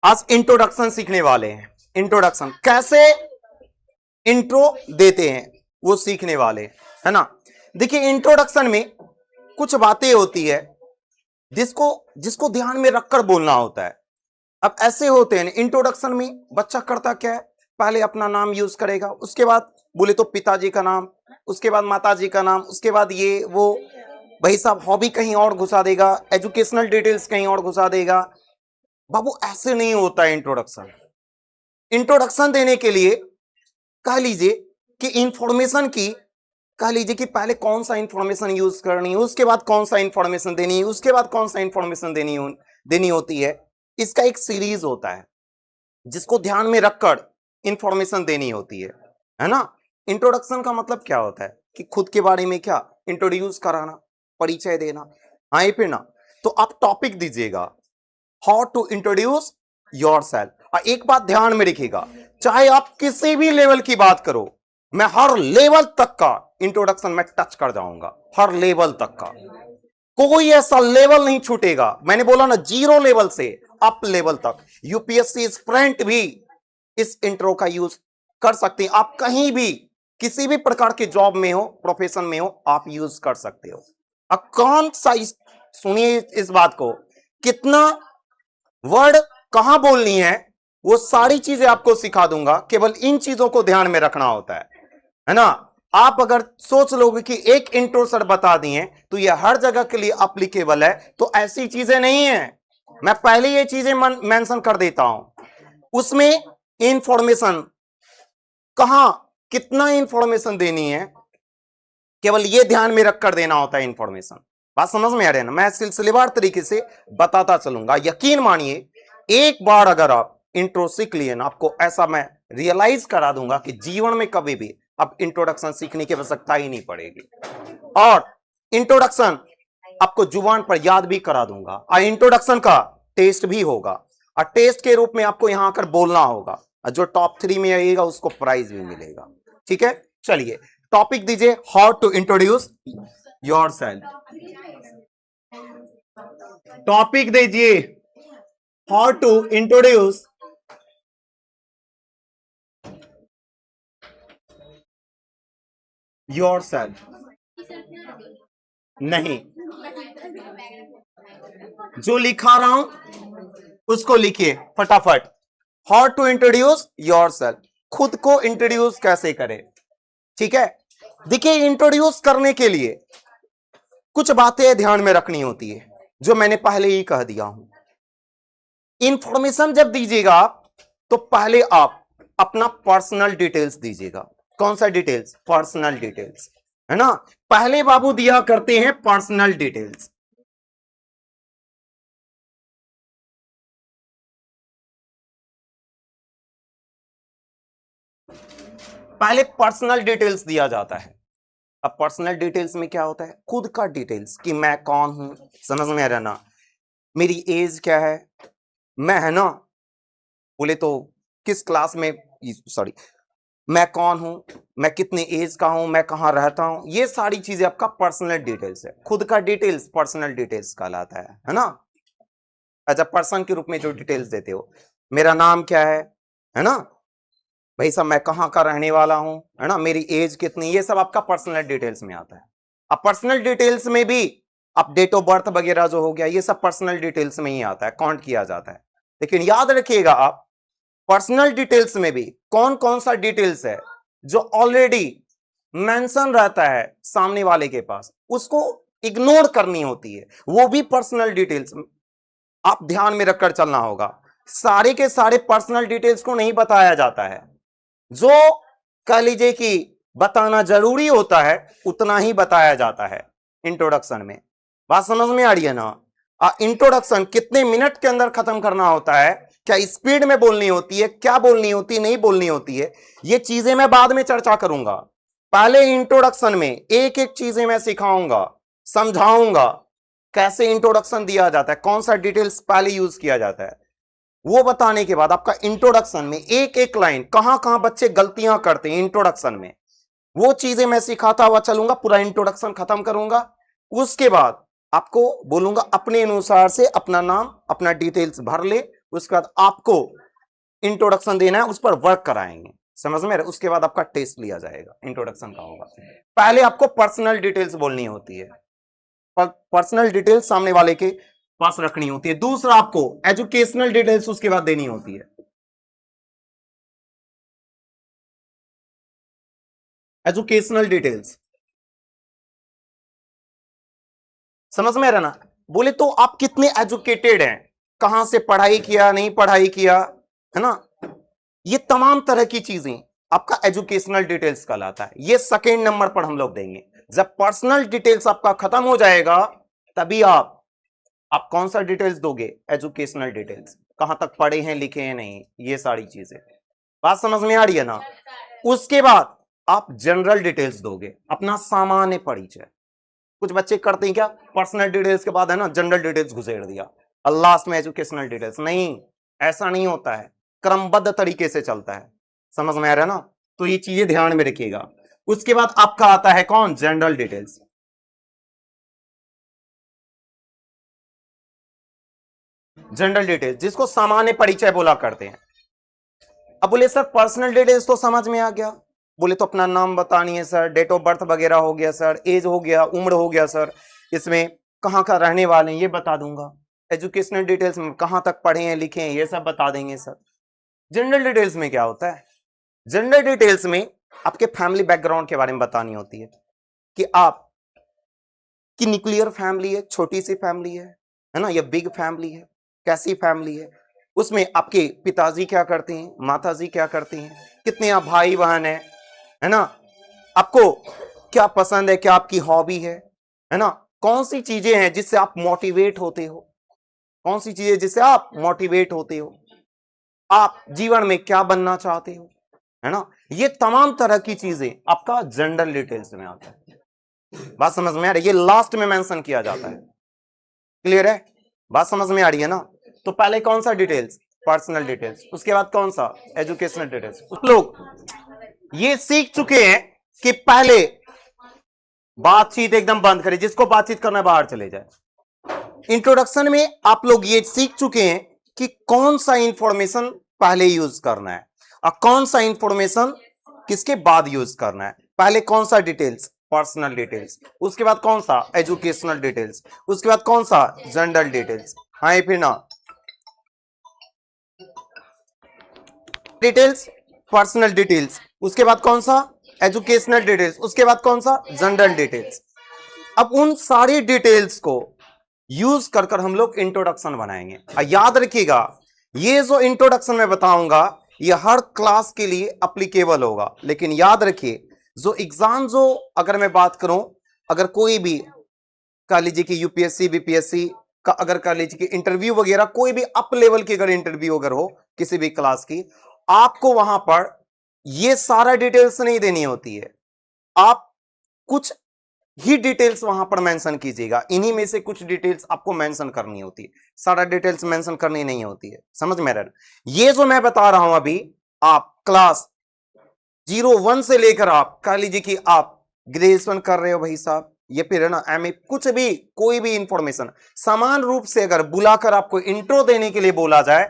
आज इंट्रोडक्शन सीखने वाले हैं। इंट्रोडक्शन कैसे इंट्रो देते हैं वो सीखने वाले है ना। देखिए इंट्रोडक्शन में कुछ बातें होती है जिसको जिसको ध्यान में रखकर बोलना होता है। अब ऐसे होते हैं इंट्रोडक्शन में बच्चा करता क्या है, पहले अपना नाम यूज करेगा, उसके बाद बोले तो पिताजी का नाम, उसके बाद माताजी का नाम, उसके बाद ये वो भाई साहब हॉबी कहीं और घुसा देगा, एजुकेशनल डिटेल्स कहीं और घुसा देगा। बाबू ऐसे नहीं होता है इंट्रोडक्शन। इंट्रोडक्शन देने के लिए कह लीजिए कि इंफॉर्मेशन की कह लीजिए कि पहले कौन सा इंफॉर्मेशन यूज करनी है, उसके बाद कौन सा इंफॉर्मेशन देनी है, उसके बाद कौन सा इंफॉर्मेशन देनी होती है। इसका एक सीरीज होता है जिसको ध्यान में रखकर इंफॉर्मेशन देनी होती है ना। इंट्रोडक्शन का मतलब क्या होता है कि खुद के बारे में क्या इंट्रोड्यूस कराना, परिचय देना। हाँ ये फिर ना, तो आप टॉपिक दीजिएगा हाउ टू इंट्रोड्यूस योरसेल्फ। और एक बात ध्यान में रखिएगा, चाहे आप किसी भी लेवल की बात करो, मैं हर लेवल तक का इंट्रोडक्शन में टच कर जाऊंगा, हर लेवल तक का। कोई ऐसा लेवल नहीं छूटेगा। मैंने बोला ना, 0 लेवल से अप लेवल तक। यूपीएससी एस्पिरेंट भी इस इंट्रो का यूज कर सकते हैं। आप कहीं भी किसी भी प्रकार के जॉब में हो, प्रोफेशन में हो, आप यूज कर सकते हो। अब कौन सा सुनिए इस बात को, कितना वर्ड कहां बोलनी है वो सारी चीजें आपको सिखा दूंगा। केवल इन चीजों को ध्यान में रखना होता है ना। आप अगर सोच लोगे कि एक इंट्रो सर बता दिए तो ये हर जगह के लिए अप्लीकेबल है, तो ऐसी चीजें नहीं है। मैं पहले ये चीजें मेंशन कर देता हूं। उसमें इंफॉर्मेशन कहां कितना इंफॉर्मेशन देनी है, केवल ये ध्यान में रखकर देना होता है इंफॉर्मेशन। बात समझ में आ रही है ना। मैं सिलसिलेवार तरीके से बताता चलूंगा। यकीन मानिए, एक बार अगर आप इंट्रो सीख लिए ना, आपको ऐसा मैं रियलाइज करा दूंगा कि जीवन में कभी भी अब इंट्रोडक्शन सीखने की आवश्यकता ही नहीं पड़ेगी। और इंट्रोडक्शन आपको जुबान पर याद भी करा दूंगा। और इंट्रोडक्शन का टेस्ट भी होगा, और टेस्ट के रूप में आपको यहां आकर बोलना होगा, और जो टॉप 3 में आएगा उसको प्राइज भी मिलेगा। ठीक है, चलिए टॉपिक दीजिए, how to introduce yourself. Topic दीजिए, हाउ टू इंट्रोड्यूस योरसेल्फ। नहीं, जो लिखा रहा हूं उसको लिखिए फटाफट। हाउ टू इंट्रोड्यूस योरसेल्फ, खुद को इंट्रोड्यूस कैसे करें। ठीक है, देखिए इंट्रोड्यूस करने के लिए कुछ बातें ध्यान में रखनी होती है, जो मैंने पहले ही कह दिया हूं। इंफॉर्मेशन जब दीजिएगा आप, तो पहले आप अपना पर्सनल डिटेल्स दीजिएगा। कौन सा डिटेल्स? पर्सनल डिटेल्स, है ना। पहले बाबू दिया करते हैं पर्सनल डिटेल्स। पहले पर्सनल डिटेल्स दिया जाता है। अब पर्सनल डिटेल्स में क्या होता है? खुद का डिटेल्स, कि मैं कौन हूं, समझ में आ रहा ना, मेरी एज क्या है, मैं है ना बोले तो किस क्लास में, सॉरी, मैं कौन हूं, मैं कितने एज का हूं, मैं कहां रहता हूं, ये सारी चीजें आपका पर्सनल डिटेल्स है। खुद का डिटेल्स पर्सनल डिटेल्स कहलाता है ना। अच्छा, पर्सन के रूप में जो डिटेल्स देते हो, मेरा नाम क्या है ना, भाई साहब मैं कहाँ का रहने वाला हूं, है ना, मेरी एज कितनी, ये सब आपका पर्सनल डिटेल्स में आता है। अब पर्सनल डिटेल्स में भी अब डेट ऑफ बर्थ वगैरह जो हो गया, ये सब पर्सनल डिटेल्स में ही आता है, काउंट किया जाता है। लेकिन याद रखिएगा आप, पर्सनल डिटेल्स में भी कौन कौन सा डिटेल्स है जो ऑलरेडी मेंशन रहता है सामने वाले के पास, उसको इग्नोर करनी होती है, वो भी पर्सनल डिटेल्स आप ध्यान में रखकर चलना होगा। सारे के सारे पर्सनल डिटेल्स को नहीं बताया जाता है, जो कह लीजिए कि बताना जरूरी होता है उतना ही बताया जाता है इंट्रोडक्शन में। बात समझ में आ रही है ना। इंट्रोडक्शन कितने मिनट के अंदर खत्म करना होता है, क्या स्पीड में बोलनी होती है, क्या बोलनी होती है, नहीं बोलनी होती है, ये चीजें मैं बाद में चर्चा करूंगा। पहले इंट्रोडक्शन में एक एक चीजें मैं सिखाऊंगा, समझाऊंगा कैसे इंट्रोडक्शन दिया जाता है, कौन सा डिटेल्स पहले यूज किया जाता है। वो बताने के बाद आपका इंट्रोडक्शन में एक एक लाइन, कहां कहां बच्चे गलतियां करते हैं इंट्रोडक्शन में, वो चीजें मैं सिखाता हुआ चलूंगा, पूरा इंट्रोडक्शन खत्म करूंगा। उसके बाद आपको बोलूंगा अपने अनुसार से अपना नाम, अपना डिटेल्स भर ले, उसके बाद आपको इंट्रोडक्शन देना है, उस पर वर्क कराएंगे, समझ में? उसके बाद आपका टेस्ट लिया जाएगा, इंट्रोडक्शन का होगा। पहले आपको पर्सनल डिटेल्स बोलनी होती है, पर्सनल डिटेल्स सामने वाले के पास रखनी होती है। दूसरा आपको एजुकेशनल डिटेल्स उसके बाद देनी होती है, एजुकेशनल डिटेल्स, समझ में रहना। बोले तो आप कितने एजुकेटेड हैं, कहां से पढ़ाई किया, नहीं पढ़ाई किया, है ना, ये तमाम तरह की चीजें आपका एजुकेशनल डिटेल्स कहलाता है। ये सेकेंड नंबर पर हम लोग देंगे। जब पर्सनल डिटेल्स आपका खत्म हो जाएगा तभी आप कौन सा डिटेल्स दोगे? एजुकेशनल डिटेल्स, कहां तक पढ़े हैं, लिखे हैं, नहीं, ये सारी चीजें। बात समझ में आ रही है ना? उसके बाद आप जनरल डिटेल्स दोगे, अपना सामान्य परिचय। कुछ बच्चे करते हैं क्या, पर्सनल डिटेल्स के बाद है ना जनरल डिटेल्स घुसेड़ दिया और लास्ट में एजुकेशनल डिटेल्स। नहीं, ऐसा नहीं होता है, क्रमबद्ध तरीके से चलता है, समझ में आ रहा है ना? तो ये चीजें ध्यान में रखिएगा। उसके बाद आपका आता है कौन? General details. जनरल डिटेल्स जिसको सामान्य परिचय बोला करते हैं। अब बोले सर पर्सनल डिटेल्स तो समझ में आ गया, बोले तो अपना नाम बतानी है सर, डेट ऑफ बर्थ वगैरह हो गया सर, एज हो गया, उम्र हो गया सर, इसमें कहाँ का रहने वाले हैं ये बता दूंगा। एजुकेशनल डिटेल्स में कहाँ तक पढ़े हैं, लिखे हैं, ये सब बता देंगे सर। जनरल डिटेल्स में क्या होता है? जनरल डिटेल्स में आपके फैमिली बैकग्राउंड के बारे में बतानी होती है कि आप की न्यूक्लियर फैमिली है, छोटी सी फैमिली है ना, या बिग फैमिली है, कैसी फैमिली है, उसमें आपके पिताजी क्या करते हैं, माताजी क्या करते हैं, कितने आप भाई बहन है ना, आपको क्या पसंद है, क्या आपकी हॉबी है ना, कौन सी चीजें हैं जिससे आप मोटिवेट होते हो, कौन सी चीजें जिससे आप मोटिवेट होते हो, आप जीवन में क्या बनना चाहते हो, है ना, ये तमाम तरह की चीजें आपका जनरल डिटेल्स में आता है। बात समझ में आ रही है? ये लास्ट में मेंशन किया जाता है। क्लियर है? बात समझ में आ रही है ना? तो पहले कौन सा डिटेल्स? Personal details. उसके बाद कौन सा? Educational details. उस लोग ये सीख चुके हैं कि पहले बातचीत एकदम बंद करें, जिसको बातचीत करना बाहर चले जाए। इंट्रोडक्शन में आप लोग ये सीख चुके हैं कि कौन सा इंफॉर्मेशन पहले यूज करना है और कौन सा इंफॉर्मेशन किसके बाद यूज करना है। पहले कौन सा डिटेल्स? Personal details. उसके बाद कौन सा? Educational details. उसके बाद कौन सा? General details. हाँ फिर ना, डिटेल्स, पर्सनल डिटेल्स, उसके बाद कौन सा? एजुकेशनल डिटेल्स, उसके बाद कौन सा? General details. अब उन सारी डिटेल्स को यूज कर कर हम लोग इंट्रोडक्शन बनाएंगे। याद रखिएगा, ये जो इंट्रोडक्शन में बताऊंगा ये हर क्लास के लिए अप्लीकेबल होगा, लेकिन याद रखिए जो एग्जाम, जो अगर मैं बात करूं, अगर कोई भी कह लीजिए कि यूपीएससी बीपीएससी का अगर कह लीजिए कि इंटरव्यू वगैरह, कोई भी अप लेवल की अगर इंटरव्यू अगर हो किसी भी क्लास की, आपको वहां पर ये सारा डिटेल्स नहीं देनी होती है, आप कुछ ही डिटेल्स वहां पर मेंशन कीजिएगा। इन्हीं में से कुछ डिटेल्स आपको मेंशन करनी होती है, सारा डिटेल्स मेंशन करनी नहीं होती है, समझ में रहा? ये जो मैं बता रहा हूं अभी, आप क्लास 01 से लेकर आप कह लीजिए कि आप ग्रेजुएशन कर रहे हो भाई साहब, ये फिर है ना एमए, कुछ भी कोई भी इंफॉर्मेशन समान रूप से अगर बुलाकर आपको इंट्रो देने के लिए बोला जाए,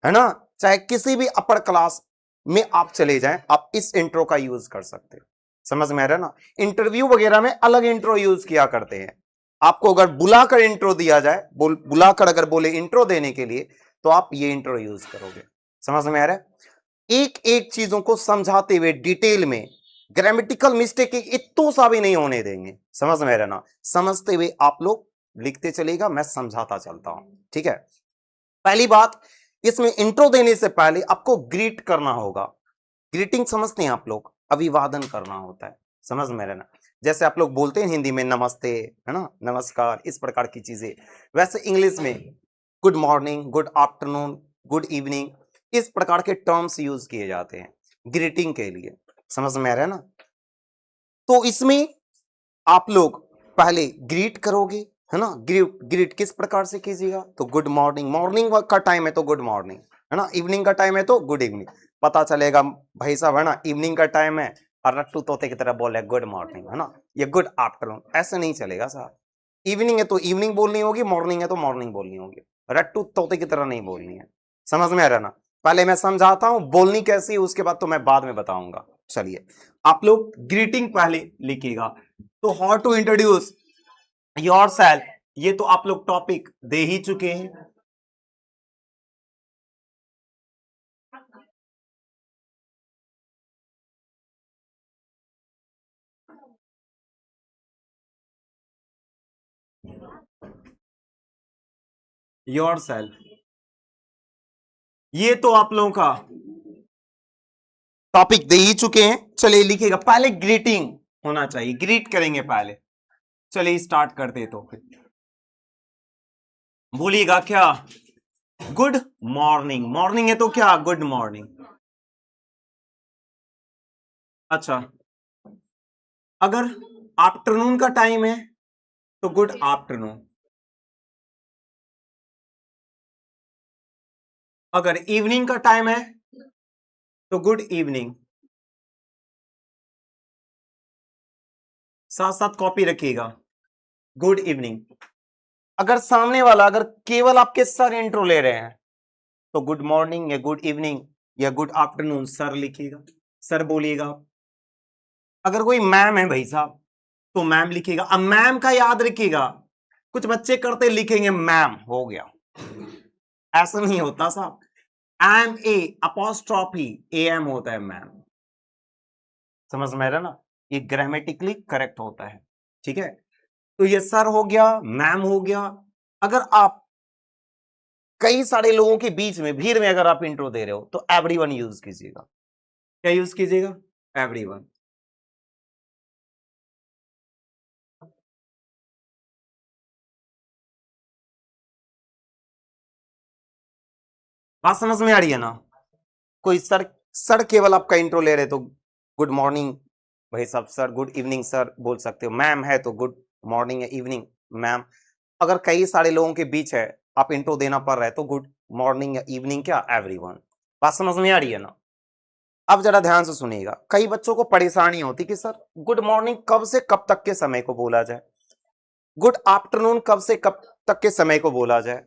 है ना, चाहे किसी भी अपर क्लास में आप चले जाएं, आप इस इंट्रो का यूज कर सकते हो, समझ में आ रहा है ना? इंटरव्यू वगैरह में अलग इंट्रो यूज किया करते हैं, आपको अगर बुलाकर इंट्रो दिया जाए, बुलाकर अगर बोले इंट्रो देने के लिए, तो आप ये इंट्रो यूज करोगे, समझ में आ रहा है? एक एक चीजों को समझाते हुए डिटेल में, ग्रामेटिकल मिस्टेक इत्तो सा भी नहीं होने देंगे, समझ में रहना। समझते हुए आप लोग लिखते चलेगा, मैं समझाता चलता हूं, ठीक है? पहली बात, इसमें इंट्रो देने से पहले आपको ग्रीट करना होगा। ग्रीटिंग समझते हैं आप लोग? अभिवादन करना होता है, समझ में रहना। जैसे आप लोग बोलते हैं हिंदी में नमस्ते, है ना, नमस्कार, इस प्रकार की चीजें, वैसे इंग्लिश में good morning, good afternoon, good evening, इस प्रकार के टर्म्स यूज किए जाते हैं ग्रीटिंग के लिए, समझ में आ रहा है ना? तो इसमें आप लोग पहले ग्रीट करोगे, है ना, ग्रीट किस प्रकार से कीजिएगा? तो गुड मॉर्निंग, मॉर्निंग का टाइम है तो गुड मॉर्निंग, है ना, इवनिंग का टाइम है तो गुड इवनिंग, पता चलेगा भाई साहब, है ना, इवनिंग का टाइम है और रट्टू तोते की तरह बोले गुड मॉर्निंग, है ना, ये गुड आफ्टरनून, ऐसे नहीं चलेगा साहब। इवनिंग है तो इवनिंग बोलनी होगी, मॉर्निंग है तो मॉर्निंग बोलनी होगी, रट्टू तोते की तरह नहीं बोलनी है, समझ में आ रहा ना? पहले मैं समझाता हूं बोलनी कैसी है, उसके बाद तो मैं बाद में बताऊंगा। चलिए आप लोग ग्रीटिंग पहले लिखिएगा। तो हाउ टू इंट्रोड्यूस योरसेल्फ, ये तो आप लोग टॉपिक दे ही चुके हैं। योरसेल्फ ये तो आप लोगों का टॉपिक दे ही चुके हैं। चलिए लिखिएगा, पहले ग्रीटिंग होना चाहिए, ग्रीट करेंगे पहले। चलिए स्टार्ट करते तो फिर बोलिएगा क्या? Good morning. मॉर्निंग है तो क्या? Good morning. अच्छा, अगर आफ्टरनून का टाइम है तो गुड आफ्टरनून। अगर इवनिंग का टाइम है तो गुड इवनिंग। साथ साथ कॉपी रखिएगा, गुड इवनिंग। अगर सामने वाला अगर केवल आपके सर इंट्रो ले रहे हैं तो गुड मॉर्निंग या गुड इवनिंग या गुड आफ्टरनून सर लिखिएगा, सर बोलिएगा। अगर कोई मैम है भाई साहब तो मैम लिखिएगा। अब मैम का याद रखिएगा, कुछ बच्चे करते लिखेंगे मैम हो गया, ऐसा नहीं होता साहब। M A apostrophe A M होता है मैम। समझ में आ रहा ना? ये ग्रामेटिकली करेक्ट होता है, ठीक है। तो ये सर हो गया, मैम हो गया। अगर आप कई सारे लोगों के बीच में भीड़ में अगर आप इंट्रो दे रहे हो तो एवरीवन यूज कीजिएगा। क्या यूज कीजिएगा? एवरीवन। बात समझ में आ रही है ना? कोई सर सर केवल आपका इंट्रो ले रहे तो गुड मॉर्निंग भाई साहब सर, गुड इवनिंग सर बोल सकते हो। मैम है तो गुड मॉर्निंग या इवनिंग मैम। अगर कई सारे लोगों के बीच है, आप इंट्रो देना पड़ रहा है तो गुड मॉर्निंग या इवनिंग क्या? एवरीवन। बात समझ में आ रही है ना? अब जरा ध्यान से सुनिएगा, कई बच्चों को परेशानी होती कि सर गुड मॉर्निंग कब से कब तक के समय को बोला जाए, गुड आफ्टरनून कब से कब तक के समय को बोला जाए,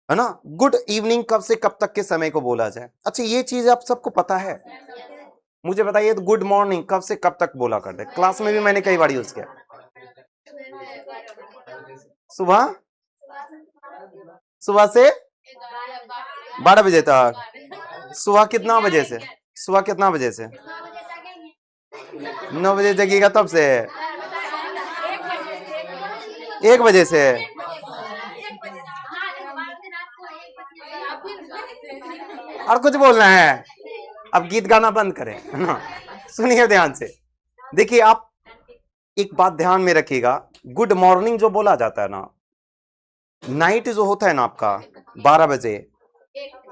है ना, गुड इवनिंग कब से कब तक के समय को बोला जाए। अच्छा ये चीज आप सबको पता है? मुझे बताइए, तो गुड मॉर्निंग कब से कब तक बोला करते? क्लास में भी मैंने कई बार यूज किया। सुबह, सुबह से 12 बजे तक। सुबह कितना बजे से? सुबह कितना बजे से? 9 बजे जगेगा तब से 1 बजे से। और कुछ बोलना है? अब गीत गाना बंद करें, है ना? सुनिए ध्यान से, देखिए आप एक बात ध्यान में रखिएगा। गुड मॉर्निंग जो बोला जाता है ना, नाइट जो होता है ना आपका 12 बजे,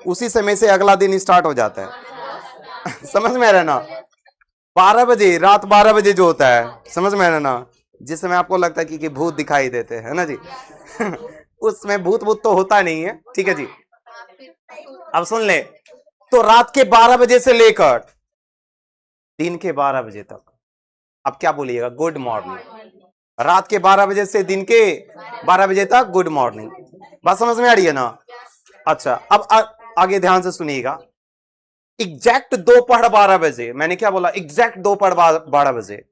उसी समय से अगला दिन स्टार्ट हो जाता है। समझ में आ रहा है ना? 12 बजे, रात 12 बजे जो होता है, समझ में आ रहा है ना? जिस समय आपको लगता है कि भूत दिखाई देते हैं ना जी। उसमें भूत भूत तो होता नहीं है, ठीक है जी। अब सुन ले, तो रात के 12 बजे से लेकर दिन के 12 बजे तक अब क्या बोलिएगा? Good morning. रात के 12 बजे से दिन के 12 बजे तक गुड मॉर्निंग। बात समझ में आ रही है ना? अच्छा अब आगे ध्यान से सुनिएगा। एग्जैक्ट दोपहर 12 बजे, मैंने क्या बोला? एग्जैक्ट दोपहर 12 बजे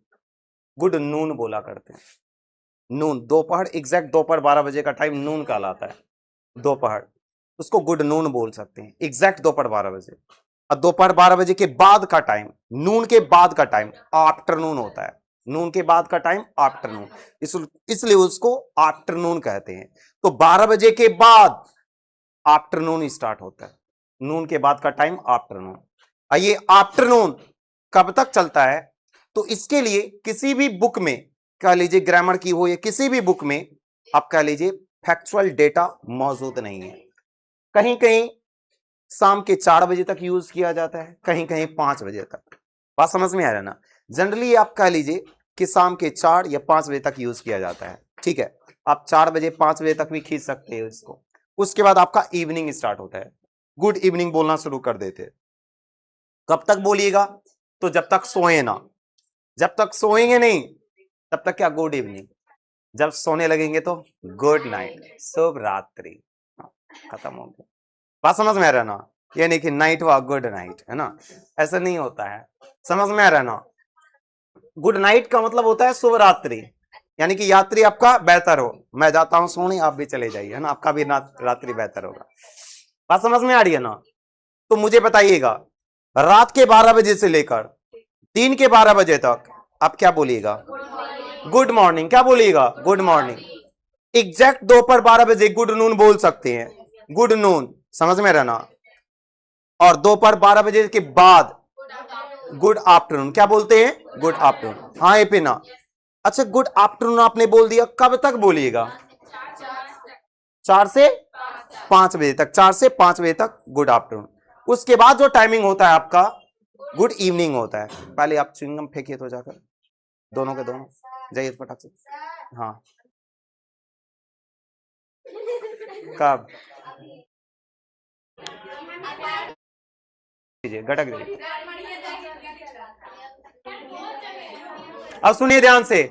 गुड नून बोला करते हैं। नून, दोपहर, एग्जैक्ट दोपहर 12 बजे का टाइम नून कहलाता है, दोपहर। उसको गुड नून बोल सकते हैं, एग्जैक्ट दोपहर 12 बजे। और दोपहर 12 बजे के बाद का टाइम, नून के बाद का टाइम आफ्टरनून होता है। नून के बाद का टाइम आफ्टरनून, इसलिए उसको आफ्टरनून कहते हैं। तो 12 बजे के बाद आफ्टरनून स्टार्ट होता है, नून के बाद का टाइम आफ्टरनून। ये आफ्टरनून कब तक चलता है? तो इसके लिए किसी भी बुक में कह लीजिए, ग्रामर की हो या किसी भी बुक में, आप कह लीजिए फैक्चुअल डेटा मौजूद नहीं है। कहीं कहीं शाम के 4 बजे तक यूज किया जाता है, कहीं कहीं 5 बजे तक। बात समझ में आ रहा है ना? जनरली आप कह लीजिए कि शाम के 4 या 5 बजे तक यूज किया जाता है, ठीक है। आप 4 बजे 5 बजे तक भी खींच सकते हो इसको। उसके बाद आपका इवनिंग स्टार्ट होता है, गुड इवनिंग बोलना शुरू कर देते। कब तक बोलिएगा? तो जब तक सोए ना, जब तक सोएंगे नहीं तब तक क्या? Good evening. जब सोने लगेंगे तो गुड नाइट, शुभ रात्रि। खत्म हो गया। बात समझ में आ रहा है ना? यानी कि नाइट वॉक, गुड नाइट, है ना? ऐसा नहीं होता है, समझ में आ रहा है ना? गुड नाइट का मतलब होता है शुभ रात्रि, यानी कि यात्री आपका बेहतर हो, मैं जाता हूं सोने, आप भी चले जाइए, है ना? आपका भी रात्रि बेहतर होगा। बात समझ में आ रही है ना? तो मुझे बताइएगा, रात के 12 बजे से लेकर दिन के 12 बजे तक आप क्या बोलिएगा? Good morning. क्या बोलिएगा? Good morning. एग्जैक्ट दोपहर 12 बजे गुड नून बोल सकते हैं, गुड नून, समझ में रहना। और दोपहर 12 बजे के बाद गुड आफ्टरनून, क्या बोलते हैं? Good afternoon. हाँ ये पिना, अच्छा गुड आफ्टरनून आपने बोल दिया, कब तक बोलिएगा? 4 से 5 बजे तक, 4 से 5 बजे तक गुड आफ्टरनून। उसके बाद जो टाइमिंग होता है आपका गुड इवनिंग होता है। पहले आप च्युइंगम फेंकिए तो जाकर, दोनों के दोनों जाइए फटाक से। हाँ कब? घटक दीजिए। अब सुनिए ध्यान से,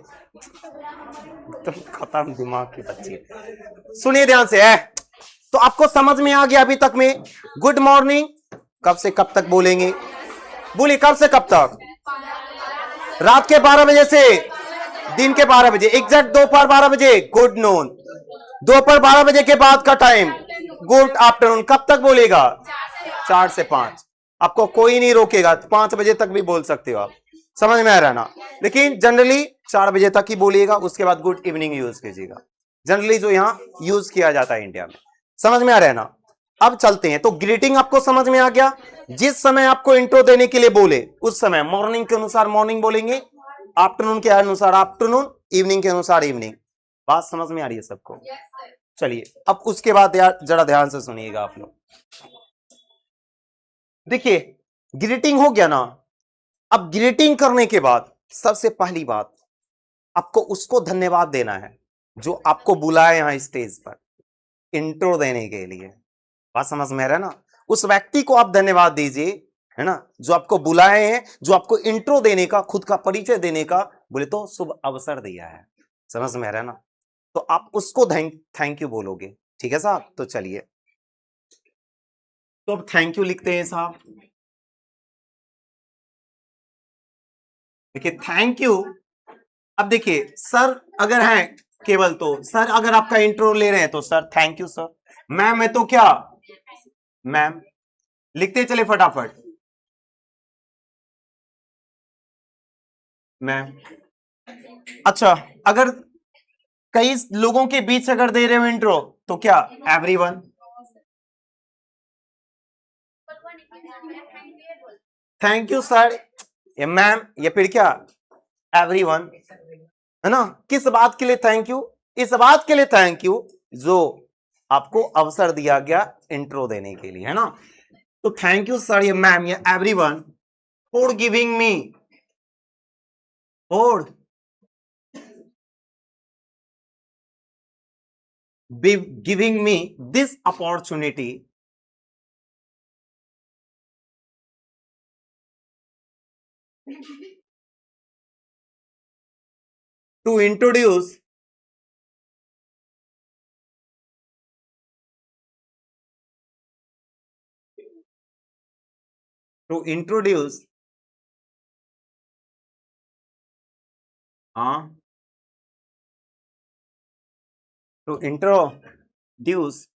तो खत्म दिमाग की बच्ची, सुनिए ध्यान से है। तो आपको समझ में आ गया अभी तक में? गुड मॉर्निंग कब से कब तक बोलेंगे? बोलिए कब से कब तक? रात के 12 बजे से दिन के 12 बजे, एग्जैक्ट दोपहर 12 बजे गुड नून, दोपहर 12 बजे के बाद का टाइम गुड आफ्टरनून। कब तक बोलेगा? 4 से 5। आपको कोई नहीं रोकेगा, 5 बजे तक भी बोल सकते हो आप, समझ में आ रहा है ना? लेकिन जनरली 4 बजे तक ही बोलिएगा, उसके बाद गुड इवनिंग यूज कीजिएगा, जनरली जो यहां यूज किया जाता है इंडिया में। समझ में आ रहा है ना? अब चलते हैं, तो ग्रीटिंग आपको समझ में आ गया। जिस समय आपको इंट्रो देने के लिए बोले उस समय मॉर्निंग के अनुसार मॉर्निंग बोलेंगे, आफ्टरनून के अनुसार आफ्टरनून, इवनिंग के अनुसार इवनिंग। बात समझ में आ रही है सबको? चलिए अब उसके बाद यार जरा ध्यान से सुनिएगा आप लोग। देखिए ग्रीटिंग हो गया ना, अब ग्रीटिंग करने के बाद सबसे पहली बात आपको उसको धन्यवाद देना है जो आपको बुलाए यहां स्टेज पर इंट्रो देने के लिए। बात समझ में आ रहा है ना? उस व्यक्ति को आप धन्यवाद दीजिए, है ना, जो आपको बुलाए हैं, जो आपको इंट्रो देने का, खुद का परिचय देने का बोले तो शुभ अवसर दिया है। समझ में आ रहा है ना? तो आप उसको थैंक यू बोलोगे, ठीक है साहब? तो चलिए, तो अब थैंक यू लिखते हैं साहब। देखिए थैंक यू, अब देखिए सर अगर है केवल तो सर, अगर आपका इंट्रो ले रहे हैं तो sir thank you sir. Ma'am है तो क्या? मैम। लिखते चले फटाफट, मैम। अच्छा अगर कई लोगों के बीच अगर दे रहे हो इंट्रो तो क्या? एवरीवन। थैंक यू सर, ये मैम, ये फिर क्या? एवरीवन, है ना? किस बात के लिए थैंक यू? इस बात के लिए थैंक यू जो आपको अवसर दिया गया इंट्रो देने के लिए, है ना? तो थैंक यू सर, ये मैम, ये everyone for giving me, for giving me this opportunity to introduce to introduce to introduce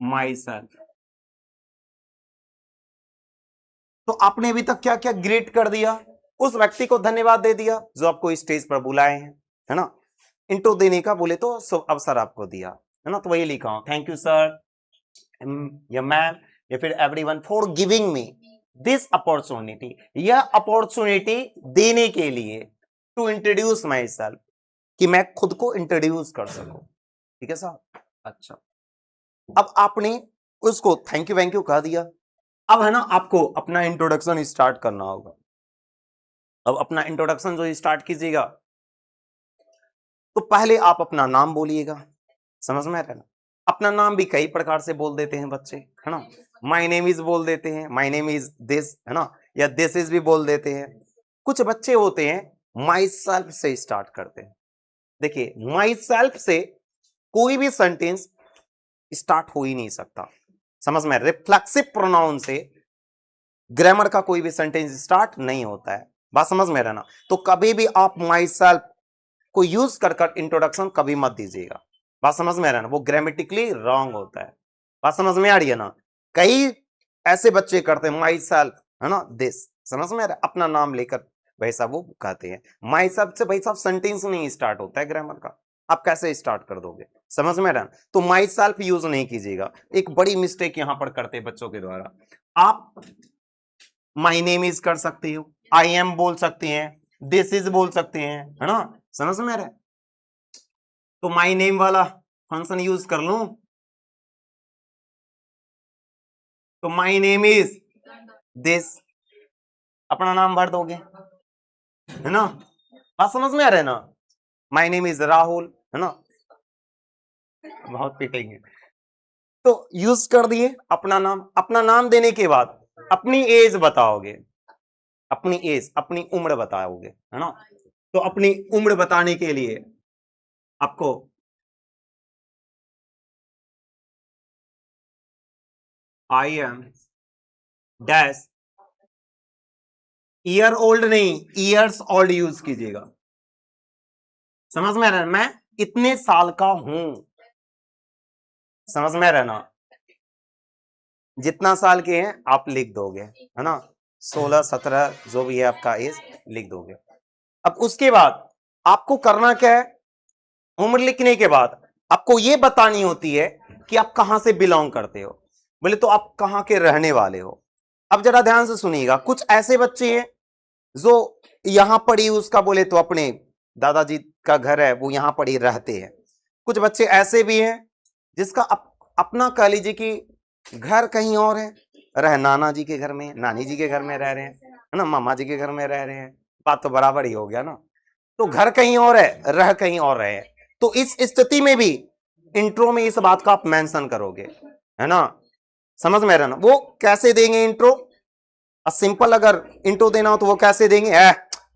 myself. तो आपने अभी तक क्या क्या ग्रेट कर दिया? उस व्यक्ति को धन्यवाद दे दिया जो आपको स्टेज पर बुलाए हैं, है ना? इंट्रो देने का बोले तो शुभ अवसर आपको दिया, है ना? तो वही लिखा हूं, थैंक यू सर, या मैम, या फिर everyone for giving me this opportunity, यह अपॉर्चुनिटी देने के लिए, टू इंट्रोड्यूस माई सेल्फ, कि मैं खुद को इंट्रोड्यूस कर सकूं, ठीक है साहब? अच्छा, अब आपने उसको थैंक यू वैंक यू कह दिया, अब है ना आपको अपना इंट्रोडक्शन स्टार्ट करना होगा। अब अपना इंट्रोडक्शन जो स्टार्ट कीजिएगा तो पहले आप अपना नाम बोलिएगा, समझ में आ रहा है ना? अपना नाम भी कई प्रकार से बोल देते हैं बच्चे, है ना? माई नेम इज बोल देते हैं, माई नेम इज दिस, है ना, या दिस इज भी बोल देते हैं। कुछ बच्चे होते हैं माई सेल्फ से स्टार्ट करते हैं। देखिए माई सेल्फ से कोई भी सेंटेंस स्टार्ट हो ही नहीं सकता। समझ में? रिफ्लेक्सिव प्रोनाउन से ग्रामर का कोई भी सेंटेंस स्टार्ट नहीं होता है। बात समझ में रहना। तो कभी भी आप माई सेल्फ को यूज कर इंट्रोडक्शन कभी मत दीजिएगा। बात समझ में रहना, वो ग्रामेटिकली रॉन्ग होता है। बात समझ में आ रही है ना? कई ऐसे बच्चे करते हैं माई सेल्फ, है ना, दिस, समझ में आ रहा है, अपना नाम लेकर भाई साहब वो कहते हैं। माई सेल्फ से भाई साहब सेंटेंस नहीं स्टार्ट होता है ग्रामर का, आप कैसे स्टार्ट कर दोगे? समझ में रहना। तो माई सेल्फ यूज नहीं कीजिएगा। एक बड़ी मिस्टेक यहां पर करते हैं बच्चों के द्वारा, आप माई नेम इज कर सकते हो, आई एम बोल सकते हैं, दिस इज बोल सकते हैं, है ना? समझ में आ रहा है? तो माई नेम वाला फंक्शन यूज कर लूं तो माई नेम इज दिस, अपना नाम भर दोगे, है ना? बात समझ में आ रहा है ना? माई नेम इज राहुल, है ना? बहुत पिटेंगे। तो यूज कर दिए अपना नाम। अपना नाम देने के बाद अपनी एज बताओगे, अपनी एज, अपनी उम्र बताओगे, है ना? तो अपनी उम्र बताने के लिए आपको I am dash, year old नहीं, ईयर्स ओल्ड यूज कीजिएगा। समझ में आ रहा है? मैं इतने साल का हूं, समझ में रहना। जितना साल के हैं आप लिख दोगे, है ना? 16, 17 जो भी है आपका एज लिख दोगे। अब उसके बाद आपको करना क्या है? उम्र लिखने के बाद आपको यह बतानी होती है कि आप कहां से बिलोंग करते हो। बोले तो आप कहां के रहने वाले हो। अब जरा ध्यान से सुनिएगा, कुछ ऐसे बच्चे हैं जो यहां पर ही उसका बोले तो अपने दादाजी का घर है, वो यहां पर ही रहते हैं। कुछ बच्चे ऐसे भी हैं जिसका अपना कह लीजिए कि घर कहीं और है, रह नाना जी के घर में, नानी जी के घर में रह रहे हैं, है ना, मामा जी के घर में रह रहे हैं। बात तो बराबर ही हो गया ना। तो घर कहीं और है, रह कहीं और रहे। तो इस स्थिति में भी इंट्रो में इस बात का आप मेंशन करोगे, है ना? समझ में रहना। वो कैसे देंगे इंट्रो? सिंपल अगर इंट्रो देना हो तो वो कैसे देंगे?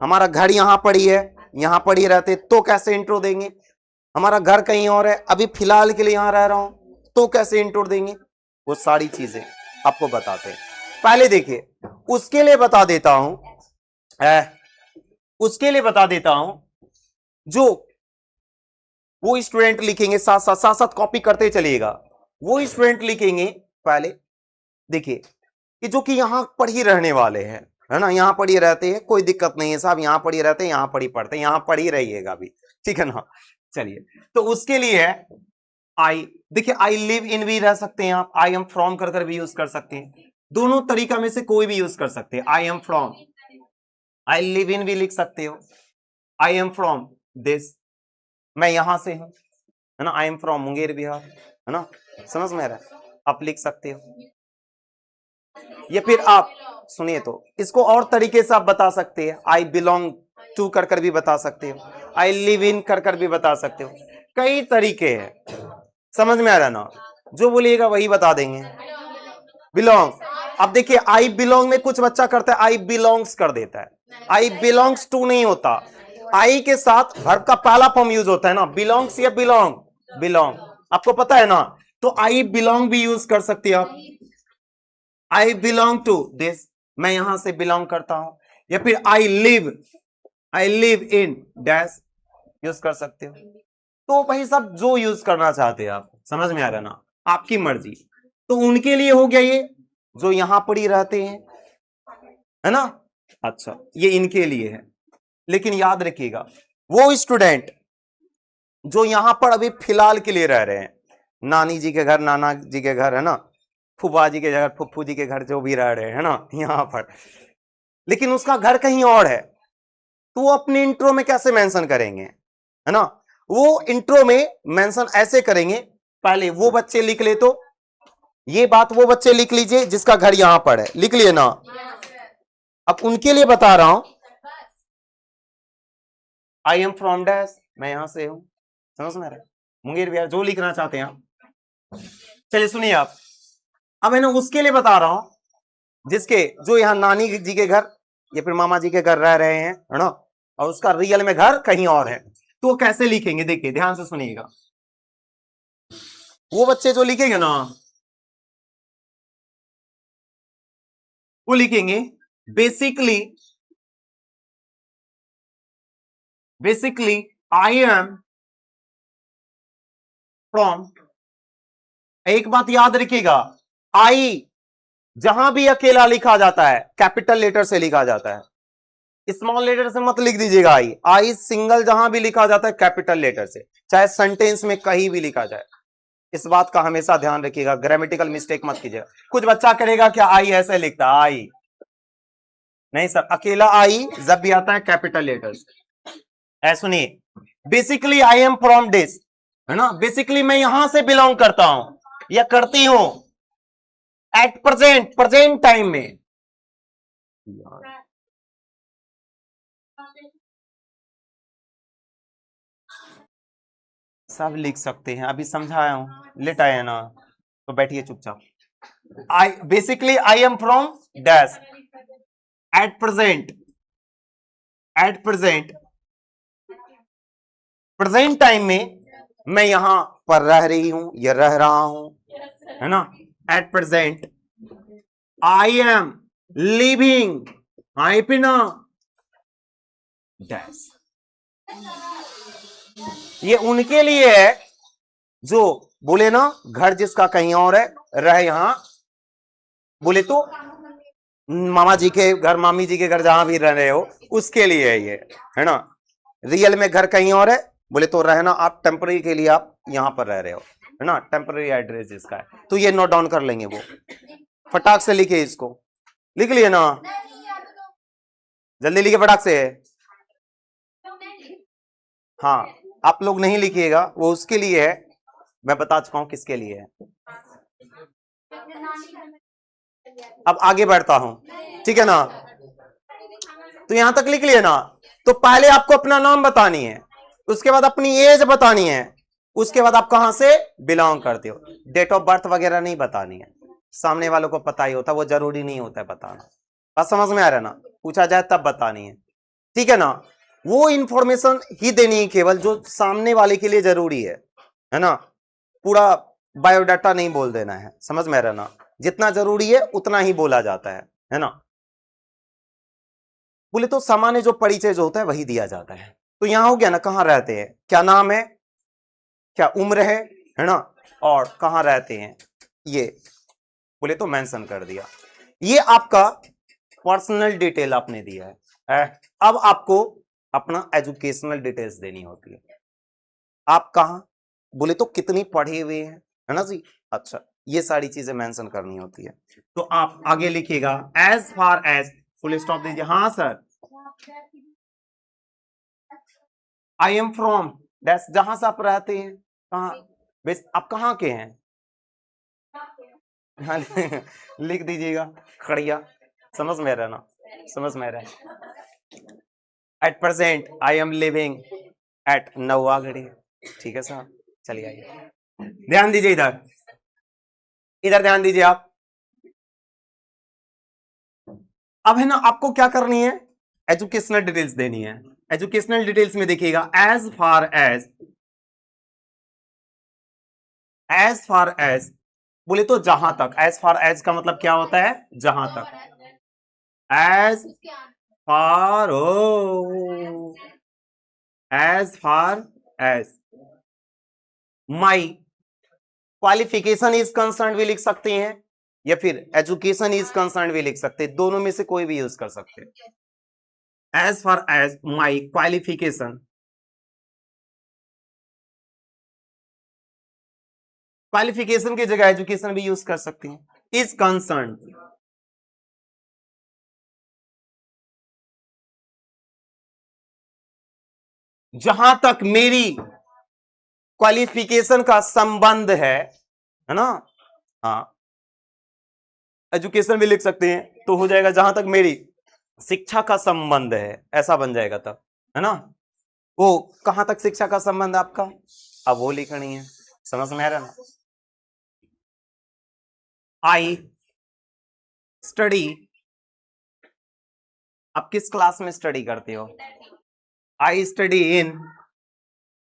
हमारा घर यहां पर ही है, यहां पर ही रहते, तो कैसे इंट्रो देंगे? हमारा घर कहीं और है, अभी फिलहाल के लिए यहां रह रहा हूं, तो कैसे इंट्रो देंगे? वो सारी चीजें आपको बताते हैं। पहले देखिए, उसके लिए बता देता हूं, उसके लिए बता देता हूं, जो वो स्टूडेंट लिखेंगे, साथ साथ साथ साथ कॉपी करते चलिएगा। वो स्टूडेंट लिखेंगे पहले, देखिए, कि जो कि यहां पर ही रहने वाले हैं, है ना, यहां पर ही रहते हैं, कोई दिक्कत नहीं है साहब, यहां पर ही रहते हैं, यहां पर ही पढ़ते हैं, यहां पर ही रहिएगा भी, ठीक है ना? चलिए, तो उसके लिए है आई। देखिए, आई लिव इन भी रह सकते हैं आप, आई एम फ्रॉम कर भी यूज कर सकते हैं। दोनों तरीका में से कोई भी यूज कर सकते हैं। आई am from, I live in भी लिख सकते हो। आई एम फ्रॉम दिस, मैं यहां से हूं, है ना, आई एम फ्रॉम मुंगेर बिहार, है ना? समझ में आ रहा है? आप लिख सकते हो। या फिर आप सुनिए, तो इसको और तरीके से आप बता सकते हैं। आई बिलोंग टू कर भी बता सकते हो, आई लिव इन कर भी बता सकते हो। कई तरीके हैं, समझ में आ रहा ना? जो बोलिएगा वही बता देंगे। बिलोंग, अब देखिए, आई बिलोंग में कुछ बच्चा करता है आई बिलोंग्स कर देता है। आई बिलोंग्स टू नहीं होता, आई के साथ वर्ब का पहला फॉर्म यूज होता है ना, बिलोंग्स या बिलोंग, बिलोंग, आपको पता है ना? तो आई बिलोंग भी यूज कर सकते हैं आप। आई बिलोंग टू दिस, मैं यहां से बिलोंग करता हूं। या फिर I live in dash use कर सकते हो। तो भाई साहब जो यूज करना चाहते हैं आप, समझ में आ रहा ना, आपकी मर्जी। तो उनके लिए हो गया ये जो यहां पर ही रहते हैं, है ना? अच्छा, ये इनके लिए है। लेकिन याद रखिएगा, वो स्टूडेंट जो यहां पर अभी फिलहाल के लिए रह रहे हैं, नानी जी के घर, नाना जी के घर, है ना, फूफा जी के घर, फुफ्फू जी के घर, जो भी रह रहे हैं, है ना, यहां पर, लेकिन उसका घर कहीं और है, तो वो अपने इंट्रो में कैसे मेंशन करेंगे, है ना? वो इंट्रो में मेंशन ऐसे करेंगे, पहले वो बच्चे लिख ले, तो ये बात वो बच्चे लिख लीजिए जिसका घर यहां पर है, लिख लिए ना? अब उनके लिए बता रहा हूं, आई एम फ्रॉम डैश, मैं यहां से हूं, समझ में आ रहा है? मुंगेर बिहार, जो लिखना चाहते हैं आप। चलिए सुनिए आप, अब मैं उसके लिए बता रहा हूं जिसके, जो यहां नानी जी के घर या फिर मामा जी के घर रह रहे हैं, है ना, और उसका रियल में घर कहीं और है, तो वो कैसे लिखेंगे? देखिए ध्यान से सुनिएगा। वो बच्चे जो लिखेंगे ना, वो लिखेंगे बेसिकली आई एम फ्रॉम, एक बात याद रखिएगा, आई जहां भी अकेला लिखा जाता है कैपिटल लेटर से लिखा जाता है, स्मॉल लेटर से मत लिख दीजिएगा। आई आई सिंगल जहां भी लिखा जाता है कैपिटल लेटर से, चाहे सेंटेंस में कहीं भी लिखा जाए। इस बात का हमेशा ध्यान रखिएगा, ग्रामेटिकल मिस्टेक मत कीजिएगा। कुछ बच्चा करेगा क्या आई ऐसे लिखता है, आई नहीं सर, अकेला आई जब भी आता है कैपिटल लेटर्स। ऐ सुनिए, basically I am from this, है ना, बेसिकली मैं यहां से बिलोंग करता हूं या करती हूं, एट प्रेजेंट, प्रेजेंट टाइम में। सब लिख सकते हैं, अभी समझाया हूं, लेट आए ना, तो बैठिए चुपचाप। I basically I am from dash, at present, at present, present time में मैं यहां पर रह रही हूं या रह रहा हूं, है ना। At present I am living, I पिना डैश। ये उनके लिए है जो बोले ना घर जिसका कहीं और है, रह यहां, बोले तो मामा जी के घर, मामी जी के घर, जहां भी रह रहे हो उसके लिए है ये, है ना। रियल में घर कहीं और है, बोले तो रहना आप टेम्पररी के लिए आप यहां पर रह रहे हो, है ना, टेम्पररी एड्रेस जिसका है, तो ये नोट डाउन कर लेंगे। वो फटाक से लिखे, इसको लिख लिए ना, जल्दी लिखे फटाक से। हाँ, आप लोग नहीं लिखिएगा, वो उसके लिए है, मैं बता चुका हूं किसके लिए है। अब आगे बढ़ता हूं, ठीक है ना, तो यहां तक लिख लिए ना। तो पहले आपको अपना नाम बतानी है, उसके बाद अपनी एज बतानी है, उसके बाद आप कहां से बिलोंग करते हो। डेट ऑफ बर्थ वगैरह नहीं बतानी है, सामने वालों को पता ही होता, वो जरूरी नहीं होता है बताना। बात समझ में आ रहा है ना, पूछा जाए तब बतानी है, ठीक है ना। वो इंफॉर्मेशन ही देनी है केवल जो सामने वाले के लिए जरूरी है ना। पूरा बायोडाटा नहीं बोल देना है, समझ में आ रहा है ना, जितना जरूरी है उतना ही बोला जाता है ना। बोले तो सामान्य जो परिचय जो होता है वही दिया जाता है। तो यहां हो गया ना, कहां रहते हैं, क्या नाम है, क्या उम्र है ना, और कहां रहते हैं, ये बोले तो मेंशन कर दिया। ये आपका पर्सनल डिटेल आपने दिया है। अब आपको अपना एजुकेशनल डिटेल्स देनी होती है। आप कहां, बोले तो कितनी पढ़े हुए हैं, है ना जी। अच्छा, ये सारी चीजें मेंशन करनी होती है। तो आप आगे लिखिएगा as far as, full stop दीजिए। हाँ sir, I am from that's, जहां से आप रहते हैं, कहां, आप कहां के हैं, हाँ, लिख दीजिएगा खड़िया, समझ में रहा ना, समझ में रहा। At present I am living at Navagarhi, ठीक है साहब, चलिए आइए, ध्यान दीजिए इधर, इधर ध्यान दीजिए आप। अब है ना, आपको क्या करनी है, एजुकेशनल डिटेल्स देनी है। एजुकेशनल डिटेल्स में देखिएगा एज फार एज बोले तो जहां तक, एज फार एज का मतलब क्या होता है, जहां तक, as far oh, as far as my qualification is concern भी लिख सकते हैं, या फिर एजुकेशन इज कंसर्न भी लिख सकते हैं, दोनों में से कोई भी यूज कर सकते हैं। As far as my qualification, qualification की जगह एजुकेशन भी यूज कर सकते हैं, इज कंसर्न, जहां तक मेरी क्वालिफिकेशन का संबंध है ना। हाँ, एजुकेशन भी लिख सकते हैं, तो हो जाएगा जहां तक मेरी शिक्षा का संबंध है, ऐसा बन जाएगा तब, है ना। वो कहां तक शिक्षा का संबंध आपका, अब वो लिखनी है, समझ में आ रहा ना। आई स्टडी, आप किस क्लास में स्टडी करते हो, I study in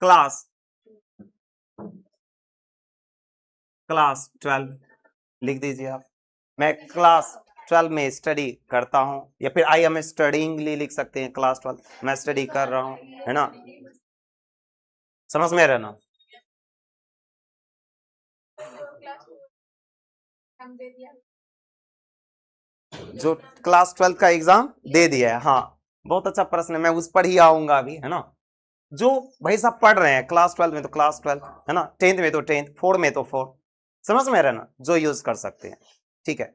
class class 12 लिख दीजिए आप। मैं क्लास 12 में स्टडी करता हूं, या फिर आई एम स्टडीइंग लिख सकते हैं, क्लास 12 मैं स्टडी कर रहा हूं, है ना। समझ में रहना। जो क्लास 12 का एग्जाम दे दिया है, हाँ बहुत अच्छा प्रश्न है, मैं उस पर ही आऊंगा अभी, है ना। जो भाई साहब पढ़ रहे हैं क्लास 12 में तो क्लास 12, है ना, 10th में तो 10th, 4 में तो 4, समझ में रहना, जो यूज कर सकते हैं, ठीक है।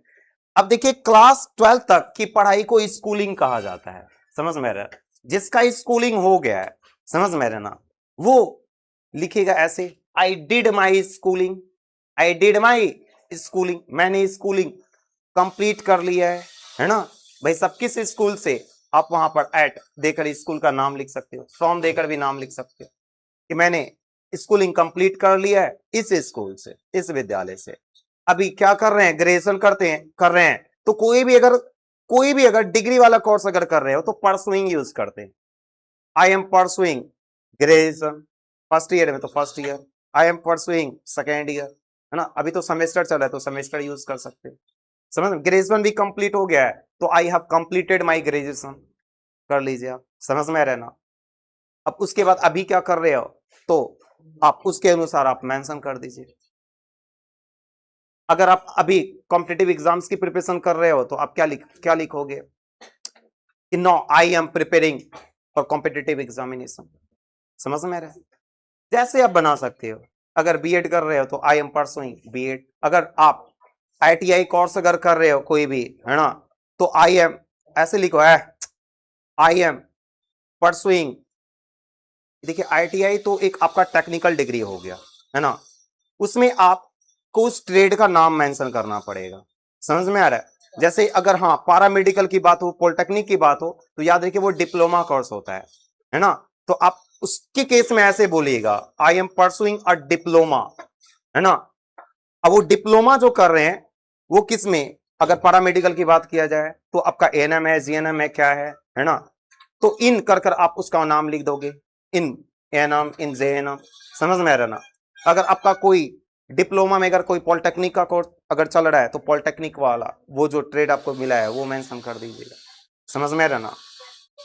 अब देखिए क्लास 12 तक की पढ़ाई को स्कूलिंग कहा जाता है, समझ में रहना। जिसका स्कूलिंग हो गया है, समझ में रहना, वो लिखेगा ऐसे, I did my schooling, I did my schooling, मैंने स्कूलिंग कंप्लीट कर लिया है ना। भाई सब किस स्कूल से, आप वहां पर एट देकर स्कूल का नाम लिख सकते हो, फ्रॉम देकर भी नाम लिख सकते हो कि मैंने स्कूलिंग कंप्लीट कर लिया है इस स्कूल से, इस विद्यालय से। अभी क्या कर रहे हैं, ग्रेजुएशन कर रहे हैं, तो कोई भी अगर डिग्री वाला कोर्स अगर कर रहे हो तो परसुइंग यूज करते हैं। I am pursuing graduation, first year में तो first year, I am pursuing second year, है ना। अभी तो सेमेस्टर चल रहा है तो सेमेस्टर यूज कर सकते हैं, समझ। ग्रेजुएशन भी कंप्लीट हो गया है तो I have completed my graduation कर लीजिए आप, समझ में रहना। अब उसके बाद अभी क्या कर रहे हो तो आप उसके अनुसार आप मेंशन कर दीजिए। अगर आप अभी कॉम्पिटिटिव एग्जाम्स की प्रिपरेशन कर रहे हो तो आप क्या लिखोगे कि no I am preparing for competitive examination, समझ में रहे। जैसे आप बना सकते हो। अगर बीएड कर रहे हो तो आई एम परसुइंग बीएड, अगर आप आईटीआई कोर्स अगर कर रहे हो कोई भी, है ना, तो आई एम ऐसे लिखो है, आई एम परसुइंग। देखिए आईटीआई तो एक आपका टेक्निकल डिग्री हो गया, है ना, उसमें आपको उस ट्रेड का नाम मेंशन करना पड़ेगा, समझ में आ रहा है। जैसे अगर हाँ पैरामेडिकल की बात हो, पॉलिटेक्निक की बात हो, तो याद रखिए वो डिप्लोमा कोर्स होता है ना। तो आप उसके केस में ऐसे बोलिएगा, I am pursuing a diploma, है ना। अब वो डिप्लोमा जो कर रहे हैं वो किस में, अगर पैरामेडिकल की बात किया जाए तो आपका एएनएम है, जीएनएम है, क्या है ना। तो इन कर आप उसका नाम लिख दोगे, इन एएनएम, इन जेएनएम, समझ में आ रहा ना। अगर आपका कोई डिप्लोमा में अगर कोई पॉलिटेक्निक का कोर्स अगर चल रहा है तो पॉलिटेक्निक वाला वो जो ट्रेड आपको मिला है वो मेंशन कर दीजिएगा, समझ में आ रहा ना।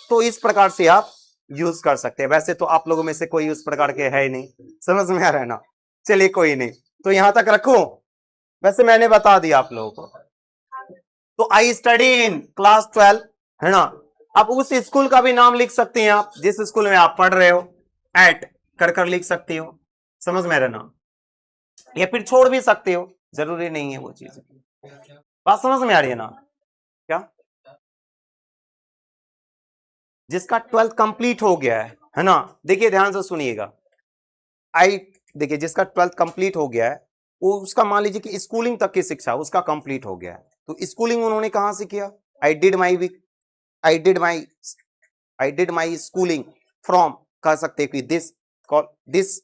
तो इस प्रकार से आप यूज कर सकते हैं। वैसे तो आप लोगों में से कोई उस प्रकार के है ही नहीं, समझ में आ रहा है ना। चलिए कोई नहीं, तो यहां तक रखो। वैसे मैंने बता दिया आप लोगों को। तो आई स्टडी इन क्लास 12, है ना। अब उस स्कूल का भी नाम लिख सकते हैं आप जिस स्कूल में आप पढ़ रहे हो, एट कर लिख सकते हो, समझ में रहना। या फिर छोड़ भी सकते हो, जरूरी नहीं है वो चीज। बात समझ में आ रही है ना। क्या जिसका 12th कंप्लीट हो गया है ना, देखिए ध्यान से सुनिएगा। आई देखिए जिसका 12th कंप्लीट हो गया है वो उसका मान लीजिए कि स्कूलिंग तक की शिक्षा उसका कंप्लीट हो गया है, तो स्कूलिंग उन्होंने कहां से किया, I did my I did my I did my schooling from, कह सकते हो कि दिस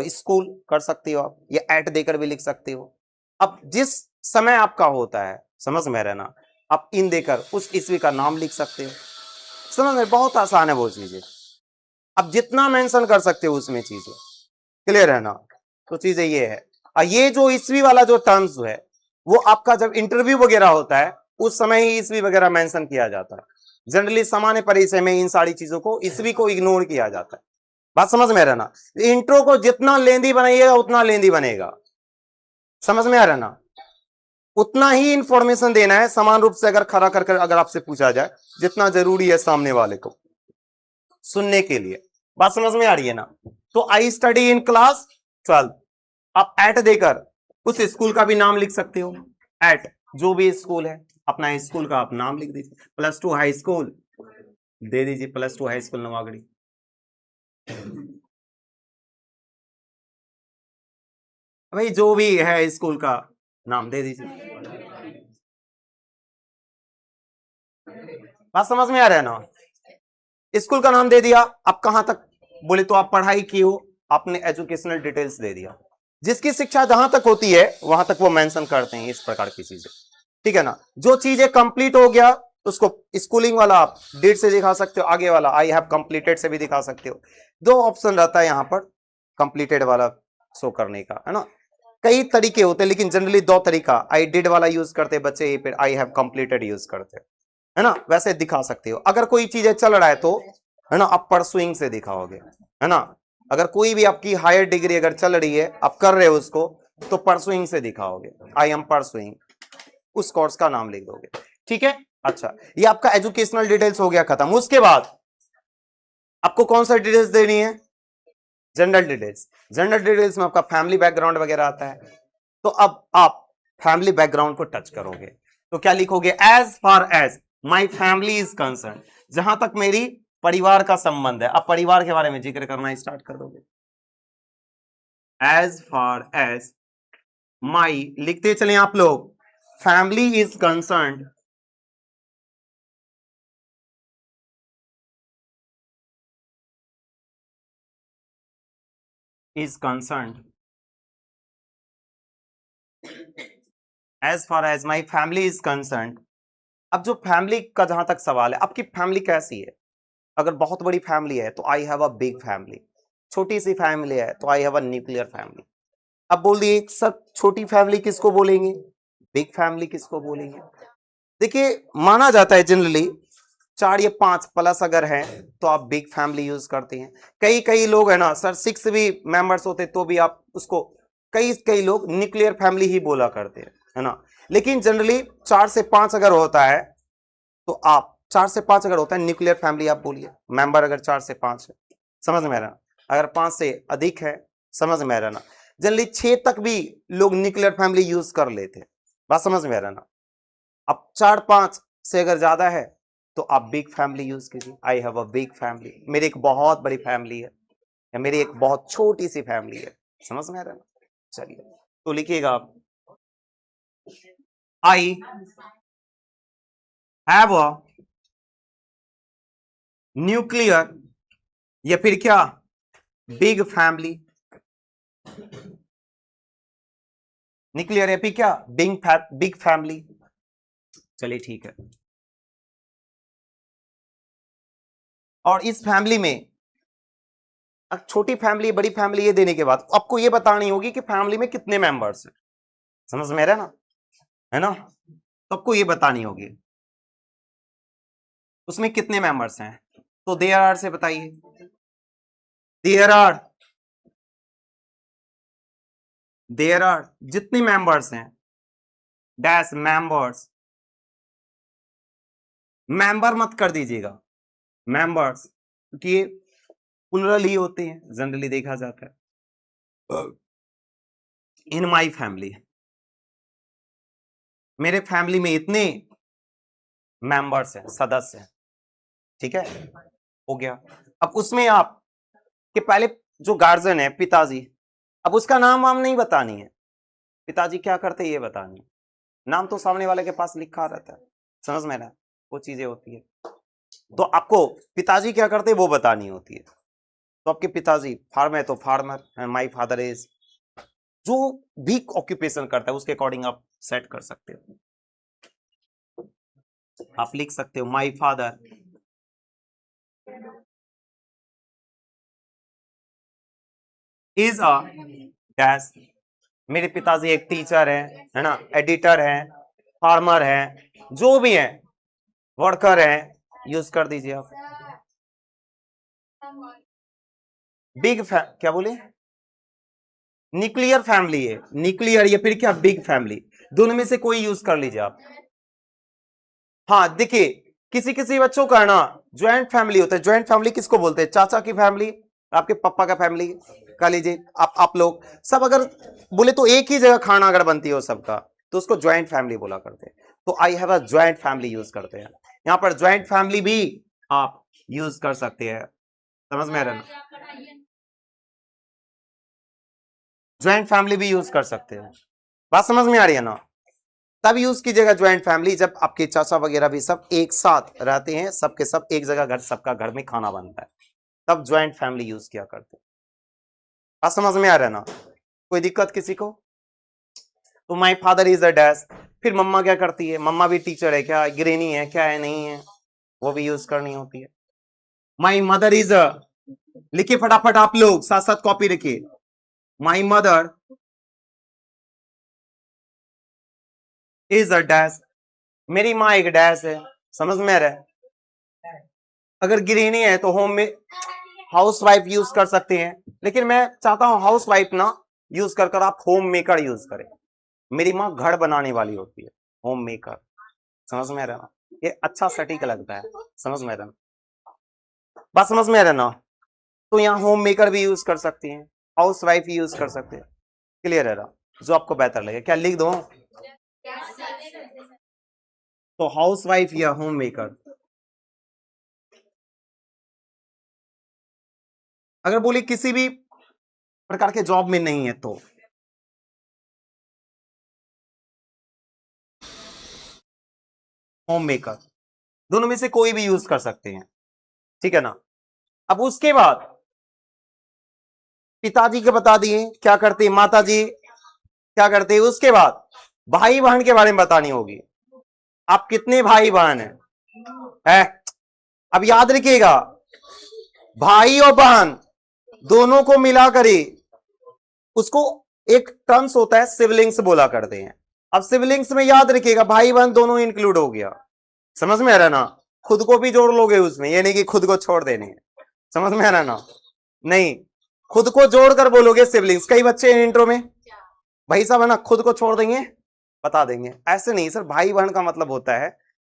स्कूल कर सकते हो आप, या एट देकर भी लिख सकते हो। अब जिस समय आपका होता है, समझ में रहना, आप इन देकर उस ईस्वी का नाम लिख सकते हो, समझ में, बहुत आसान है वो चीजें। अब जितना मेंशन कर सकते हो उसमें चीजें, क्लियर है ना। तो चीजें ये है, और ये जो ईस्वी वाला जो टर्म्स है वो आपका जब इंटरव्यू वगैरह होता है उस समय ही ईस्वी वगैरह मेंशन किया जाता है। जनरली सामान्य परिचय में इन सारी चीजों को ईस्वी को इग्नोर किया जाता है। बात समझ में रहना। इंट्रो को जितना लेंदी बनाइएगा उतना लेंदी बनेगा, समझ में आ रहा ना। उतना ही इंफॉर्मेशन देना है समान रूप से, अगर खड़ा कर अगर आपसे पूछा जाए जितना जरूरी है सामने वाले को सुनने के लिए। बात समझ में आ रही है ना। तो आई स्टडी इन क्लास 12, आप एट देकर उस स्कूल का भी नाम लिख सकते हो, एट जो भी स्कूल है अपना स्कूल का आप नाम लिख दीजिए। +2 हाई स्कूल दे दीजिए, +2 हाई स्कूल नवागढ़ी। भाई जो भी है स्कूल का नाम दे दीजिए। बात समझ में आ रहा है ना। स्कूल का नाम दे दिया, आप कहां तक बोले तो आप पढ़ाई की हो, आपने एजुकेशनल डिटेल्स दे दिया। जिसकी शिक्षा जहां तक होती है वहां तक वो मेंशन करते हैं इस प्रकार की चीजें, ठीक है ना। जो चीजें कंप्लीट हो गया उसको स्कूलिंग वाला आप डेट से दिखा सकते हो, आगे वाला आई हैव कंप्लीटेड से भी दिखा सकते हो। दो ऑप्शन रहता है यहां पर कंप्लीटेड वाला शो करने का, है ना। कई तरीके होते हैं, लेकिन जनरली दो तरीका, आई डिड वाला यूज करते हैं बच्चे, फिर आई हैव कंप्लीटेड यूज करते हैं, है ना। वैसे दिखा सकते हो। अगर कोई चीजें चल रहा है तो, है ना, आप परसुइंग से दिखाओगे, है ना। अगर कोई भी आपकी हायर डिग्री अगर चल रही है, आप कर रहे हो उसको, तो परसुइंग से दिखाओगे, आई एम परसुइंग, उस कोर्स का नाम लिख दोगे, ठीक है। अच्छा, ये आपका एजुकेशनल डिटेल्स हो गया खत्म। उसके बाद आपको कौन सा डिटेल्स देनी है? General details. जनरल डिटेल्स में आपका फैमिली बैकग्राउंड वगैरह आता है। तो अब आप फैमिली बैकग्राउंड को टच करोगे, तो क्या लिखोगे? As far as my family is concern, जहां तक मेरी परिवार का संबंध है। अब परिवार के बारे में जिक्र करना स्टार्ट कर दोगे। एज फार एज माई, लिखते चले आप लोग, family is concern, is concerned, as far as my family is concerned। अब जो फैमिली का जहां तक सवाल है, आपकी फैमिली कैसी है? अगर बहुत बड़ी फैमिली है तो I have a big family, छोटी सी फैमिली है तो I have a nuclear family. अब बोल दिए सर, छोटी फैमिली किसको बोलेंगे, बिग फैमिली किसको बोलेंगे? देखिए, माना जाता है जनरली 4 या 5 प्लस अगर है तो आप बिग फैमिली यूज करते हैं। कई कई लोग है ना सर, 6 भी मेंबर्स होते तो भी आप उसको, कई कई लोग न्यूक्लियर फैमिली ही बोला करते हैं, है ना। लेकिन जनरली 4 से 5 अगर होता है तो आप 4 से 5 अगर होता है न्यूक्लियर फैमिली आप बोलिए। मेंबर अगर 4 से 5 है, समझ में आ रहा। अगर 5 से अधिक है, समझ में आ रहा ना। जनरली 6 तक भी लोग न्यूक्लियर फैमिली यूज कर लेते हैं, बात समझ में आ रहा ना। अब 4-5 से अगर ज्यादा है तो आप बिग फैमिली यूज कीजिए। I have a big family, मेरी एक बहुत बड़ी फैमिली है, या मेरी एक बहुत छोटी सी फैमिली है, समझ में आ रहा है ना। चलिए, तो लिखिएगा आप, आई हैव अ न्यूक्लियर, या फिर क्या, बिग फैमिली। न्यूक्लियर या फिर क्या, बिग फैमिली। चलिए ठीक है। और इस फैमिली में छोटी फैमिली बड़ी फैमिली ये देने के बाद आपको ये बतानी होगी कि फैमिली में कितने मेंबर्स हैं, समझ में आ रहा है ना, है ना। तो आपको ये बतानी होगी उसमें कितने मेंबर्स हैं। तो देयर आर से बताइए, देयर आर जितने मेंबर्स हैं, डैश मेंबर्स, मेंबर मत कर दीजिएगा, मेंबर्स, क्योंकि ये प्लुरल ही होते हैं, जनरली देखा जाता है। इन माई फैमिली, मेरे फैमिली में इतने मेंबर्स हैं, सदस्य हैं, ठीक है, हो गया। अब उसमें आप के पहले जो गार्जियन है, पिताजी, अब उसका नाम वाम नहीं बतानी है, पिताजी क्या करते ये बतानी है। नाम तो सामने वाले के पास लिखा रहता है, समझ में ना, वो चीजें होती है। तो आपको पिताजी क्या करते वो बतानी होती है। तो आपके पिताजी फार्मर है तो फार्मर, माई फादर इज, जो भी ऑक्यूपेशन करता है उसके अकॉर्डिंग आप सेट कर सकते हो। आप लिख सकते हो my father is a dash, मेरे पिताजी एक टीचर है ना, एडिटर है, फार्मर है, जो भी है, वर्कर है, यूज कर दीजिए आप। क्या बोले, न्यूक्लियर फैमिली है, न्यूक्लियर या फिर क्या बिग फैमिली, दोनों में से कोई यूज कर लीजिए आप। हाँ देखिए, किसी किसी बच्चों का ना ज्वाइंट फैमिली होता है। ज्वाइंट फैमिली किसको बोलते हैं? चाचा की फैमिली, आपके पापा का फैमिली कह लीजिए, आप लोग सब अगर बोले तो एक ही जगह खाना अगर बनती हो सबका, तो उसको ज्वाइंट फैमिली बोला करते हैं। तो I have a joint family use करते हैं। यहां पर ज्वाइंट फैमिली भी आप यूज कर सकते हैं, समझ में आ रहा है, ज्वाइंट फैमिली भी यूज कर सकते हैं। बात समझ में आ रही है ना। तब यूज कीजिएगा ज्वाइंट फैमिली जब आपके चाचा वगैरह भी सब एक साथ रहते हैं, सबके सब एक जगह घर, सबका घर में खाना बनता है, तब ज्वाइंट फैमिली यूज किया करते हैं। बात समझ में आ रहा है ना, कोई दिक्कत किसी को? तो my father is a dash, फिर मम्मा क्या करती है? मम्मा भी टीचर है क्या, गृहिणी है क्या, है नहीं है, वो भी यूज करनी होती है। माई मदर इज अ, लिखिए फटाफट आप लोग, साथ साथ कॉपी रखिए। My mother is a dash, मेरी माँ एक डैश है, समझ में आ रहा है। अगर गृहिणी है तो होम में हाउस वाइफ यूज कर सकते हैं, लेकिन मैं चाहता हूं हाउस वाइफ ना यूज कर आप होम मेकर यूज करें। मेरी माँ घर बनाने वाली होती है, होम मेकर, समझ में आ रहा है ना, ये अच्छा सटीक लगता है, समझ में आ रहा है ना, बात समझ में आ रहा है ना। तो यहाँ होम मेकर भी यूज कर सकती हैं, हाउस वाइफ भी यूज कर सकते हैं, क्लियर है रहा, जो आपको बेहतर लगे। क्या लिख दो, तो हाउस वाइफ या होम मेकर। अगर बोले किसी भी प्रकार के जॉब में नहीं है तो होम मेकर, दोनों में से कोई भी यूज कर सकते हैं, ठीक है ना। अब उसके बाद पिताजी के बता दिए क्या करते हैं, माता जी क्या करते हैं, उसके बाद भाई बहन के बारे में बतानी होगी। आप कितने भाई बहन है? अब याद रखिएगा, भाई और बहन दोनों को मिलाकर ही उसको एक टर्म्स होता है सिबलिंग्स बोला करते हैं। अब सिबलिंग्स में याद रखिएगा भाई बहन दोनों इंक्लूड हो गया, समझ में आ रहा है ना। खुद को भी जोड़ लोगे उसमें, ये नहीं कि खुद को छोड़ देने, समझ में आ रहा है ना, नहीं, खुद को जोड़कर बोलोगे सिबलिंग्स। कई बच्चे हैं इंट्रो में भाई साहब है ना, खुद को छोड़ देंगे, बता देंगे, ऐसे नहीं सर। भाई बहन का मतलब होता है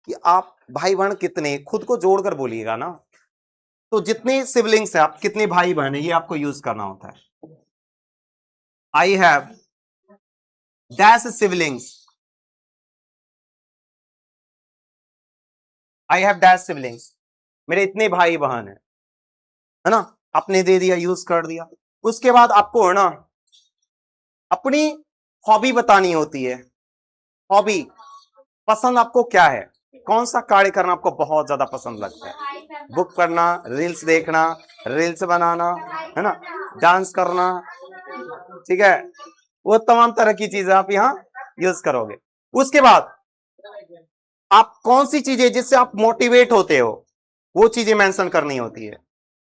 कि आप भाई बहन कितने, खुद को जोड़कर बोलिएगा ना। तो जितने सिबलिंग्स है, आप कितने भाई बहन है, ये आपको यूज करना होता है। I have dash siblings, I have dash siblings, मेरे इतने भाई बहन है ना, आपने दे दिया, यूज कर दिया। उसके बाद आपको है ना अपनी हॉबी बतानी होती है। हॉबी, पसंद आपको क्या है, कौन सा कार्य करना आपको बहुत ज्यादा पसंद लगता है? बुक पढ़ना, रील्स देखना, रील्स बनाना, है ना, डांस करना, ठीक है, वो तमाम तरह की चीजें आप यहां यूज करोगे। उसके बाद आप कौन सी चीजें जिससे आप मोटिवेट होते हो, वो चीजें मेंशन करनी होती है,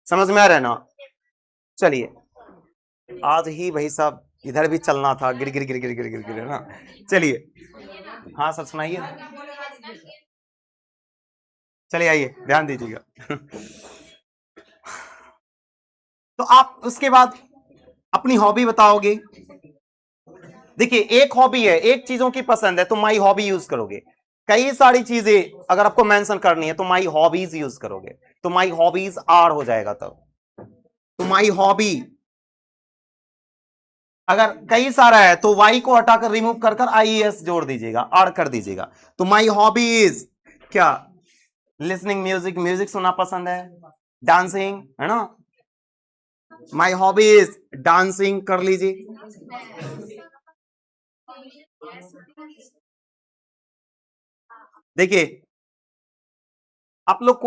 समझ में आ रहा है ना। चलिए आज ही भाई साहब इधर भी चलना था, गिर गिर गिर गिर गिर गिर गिर, है ना। चलिए हाँ सर सुनाइए, चलिए आइए ध्यान दीजिएगा। तो आप उसके बाद अपनी हॉबी बताओगे। देखिए एक हॉबी है, एक चीजों की पसंद है तो माई हॉबी यूज करोगे। कई सारी चीजें अगर आपको मेंशन करनी है तो माई हॉबीज यूज करोगे, तो माई हॉबीज आर हो जाएगा तब। तो माई हॉबी अगर कई सारा है तो वाई को हटाकर रिमूव कर आई एस जोड़ दीजिएगा, आर कर दीजिएगा। तो माई हॉबीज क्या, लिसनिंग म्यूजिक, म्यूजिक सुनना पसंद है, डांसिंग, है ना, माई हॉबीज डांसिंग कर लीजिए। देखिए आप लोग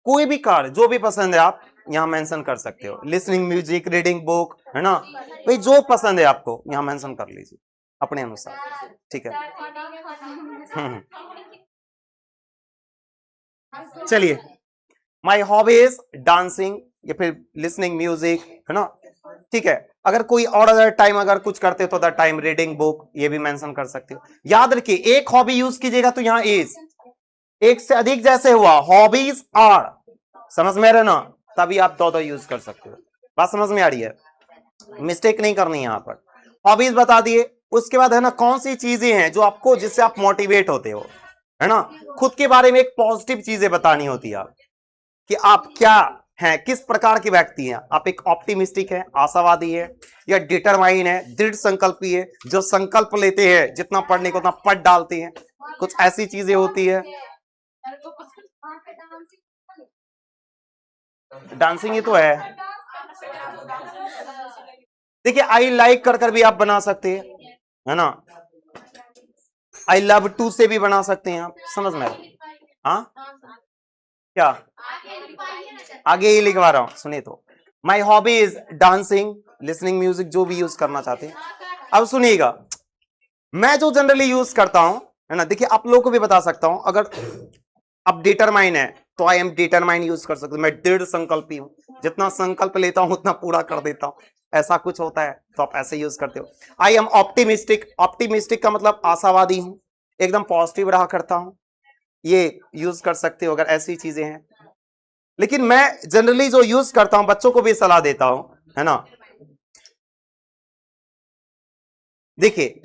कोई भी कार्य जो भी पसंद है आप यहां मेंशन कर सकते हो, लिसनिंग म्यूजिक, रीडिंग बुक, है ना, भाई जो पसंद है आपको यहां मेंशन कर लीजिए अपने अनुसार, ठीक है। चलिए माई हॉबीज डांसिंग या फिर लिसनिंग म्यूजिक, है ना, ठीक है। अगर कोई और अदर टाइम अगर कुछ करते हो तो अदर टाइम रीडिंग बुक, ये भी मेंशन कर सकते हो। याद रखिए एक हॉबी यूज कीजिएगा तो यहां इज, एक से अधिक जैसे हुआ हॉबीज आर, समझ में रहे ना, तभी आप दो यूज कर सकते हो। बात समझ में आ रही है, मिस्टेक नहीं करनी है यहां पर। हॉबीज बता दिए, उसके बाद है ना कौन सी चीजें हैं जो आपको, जिससे आप मोटिवेट होते हो, है ना, खुद के बारे में एक पॉजिटिव चीजें बतानी होती है आप, कि आप क्या हैं, किस प्रकार के व्यक्ति हैं आप। एक ऑप्टिमिस्टिक है, आशावादी है, या डिटरमाइन है, दृढ़ संकल्पी है, जो संकल्प लेते हैं जितना पढ़ने को उतना पढ़ डालते हैं, कुछ ऐसी चीजें होती है। डांसिंग ही तो है। देखिए आई लाइक कर भी आप बना सकते हैं, है ना, आई लव टू से भी बना सकते हैं आप, समझ में। हाँ क्या, आगे ही लिखवा रहा हूं सुनिए। तो my hobby is dancing, listening music, जो भी यूज करना चाहते हैं। अब सुनिएगा मैं जो जनरली यूज करता हूं, है ना, देखिए आप लोगों को भी बता सकता हूं। अगर अब डिटरमाइन है तो आई एम डिटरमाइन यूज कर सकते हो, मैं दृढ़ संकल्पी हूं, जितना संकल्प लेता हूं उतना पूरा कर देता हूं, ऐसा कुछ होता है तो आप ऐसे यूज करते हो। आई एम ऑप्टिमिस्टिक, ऑप्टिमिस्टिक का मतलब आशावादी हूं, एकदम पॉजिटिव रहा करता हूं, ये यूज कर सकते हो अगर ऐसी चीजें हैं। लेकिन मैं जनरली जो यूज करता हूं, बच्चों को भी सलाह देता हूं, है ना। देखिए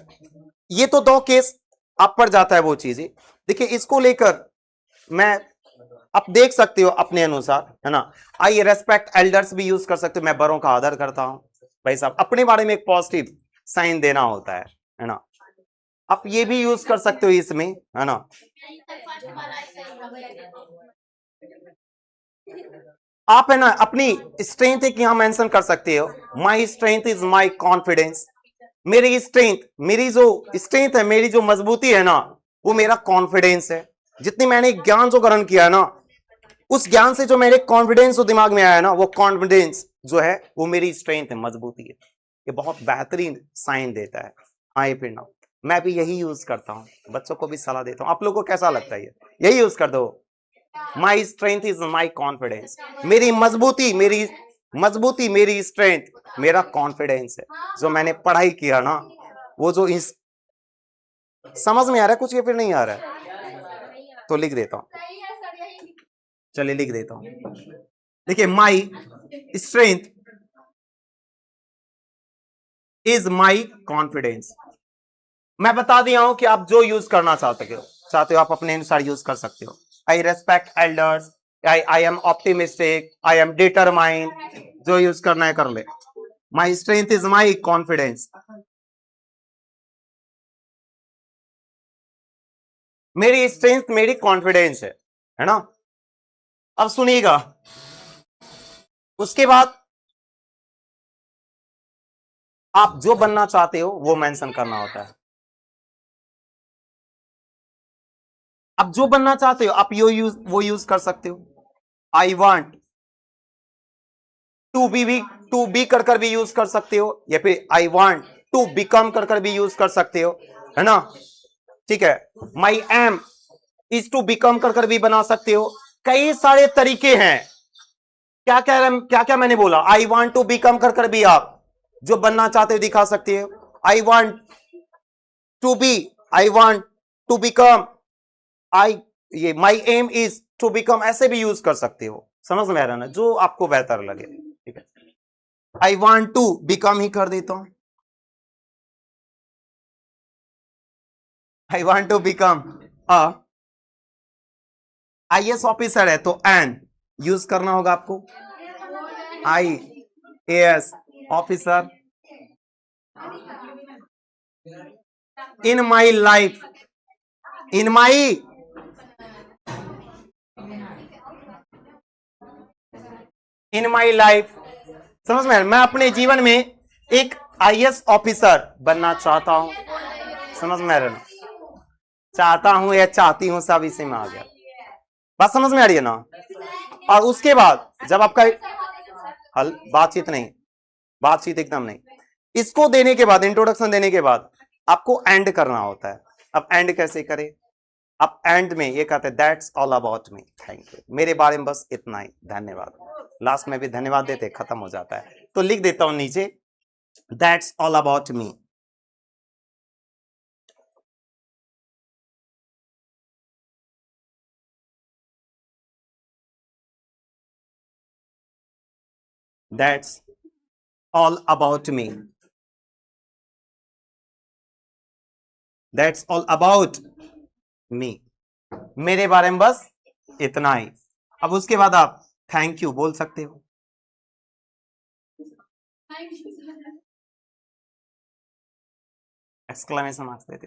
ये तो 2 केस आप पर जाता है वो चीजें। देखिए इसको लेकर मैं, आप देख सकते हो अपने अनुसार, है ना। आई रेस्पेक्ट एल्डर्स भी यूज कर सकते हो, मैं बड़ों का आदर करता हूं। भाई साहब अपने बारे में एक पॉजिटिव साइन देना होता है ना। आप ये भी यूज कर सकते हो इसमें, है ना। आप है ना अपनी स्ट्रेंथ एक यहां मेंशन कर सकते हो, my strength is my confidence. मेरी स्ट्रेंथ, मेरी जो स्ट्रेंथ है, मेरी जो मजबूती है ना, वो मेरा कॉन्फिडेंस है। जितनी मैंने ज्ञान जो ग्रहण किया ना, उस ज्ञान से जो मेरे कॉन्फिडेंस जो दिमाग में आया ना, वो कॉन्फिडेंस जो है वो मेरी स्ट्रेंथ है, मजबूती है। ये बहुत बेहतरीन साइन देता है। हाँ, ये फिर ना मैं भी यही यूज करता हूं, बच्चों को भी सलाह देता हूं। आप लोगों को कैसा लगता है? यही यूज कर दो। My strength is my confidence, मेरी मजबूती, मेरी स्ट्रेंथ मेरा कॉन्फिडेंस है। जो मैंने पढ़ाई किया ना, वो जो इस समझ में आ रहा है कुछ या फिर नहीं आ रहा है? तो लिख देता हूं, चलिए लिख देता हूं। देखिए my strength is my confidence. मैं बता दिया हूं कि आप जो यूज करना चाहते हो आप अपने अनुसार यूज कर सकते हो। आई respect elders, I am optimistic, I am determined, जो यूज करना है कर ले। My strength is my confidence, मेरी स्ट्रेंथ मेरी कॉन्फिडेंस है ना। अब सुनिएगा, उसके बाद आप जो बनना चाहते हो वो मेंशन करना होता है। आप जो बनना चाहते हो आप वो यूज कर सकते हो। आई वॉन्ट टू बी कर भी यूज कर सकते हो, या फिर आई वॉन्ट टू बिकम कर भी यूज कर सकते हो, है ना। ठीक है, माई एम इज टू बिकम कर भी बना सकते हो। कई सारे तरीके हैं। क्या क्या मैंने बोला? आई वॉन्ट टू बिकम कर भी आप जो बनना चाहते हो दिखा सकते हो। I want to be, I want to become, I ये my aim is to become, ऐसे भी यूज कर सकते हो। समझ में आ रहा ना, जो आपको बेहतर लगे। ठीक है, आई वॉन्ट टू बिकम ही कर देता हूं। I want to become IAS officer है तो एन यूज करना होगा आपको। IAS officer in my life, in my in my life. समझ में? मैं अपने जीवन में एक IAS ऑफिसर बनना चाहता हूं। समझ में आ रहा ना? चाहता हूं या चाहती हूं, सब इसी में आ गया। बात समझ में आ रही है ना? और उसके बाद जब आपका हल बातचीत नहीं, बातचीत एकदम नहीं, इसको देने के बाद, इंट्रोडक्शन देने के बाद आपको एंड करना होता है। अब एंड कैसे करें? अब एंड में ये कहते हैं that's all about me, thank you, मेरे बारे में बस इतना ही, धन्यवाद। लास्ट में भी धन्यवाद देते खत्म हो जाता है। तो लिख देता हूं नीचे that's all about me. That's all about me, that's all about me, मेरे बारे में बस इतना ही। अब उसके बाद आप थैंक यू बोल सकते हो। एक्सक्लेमेशन मार्क्स देते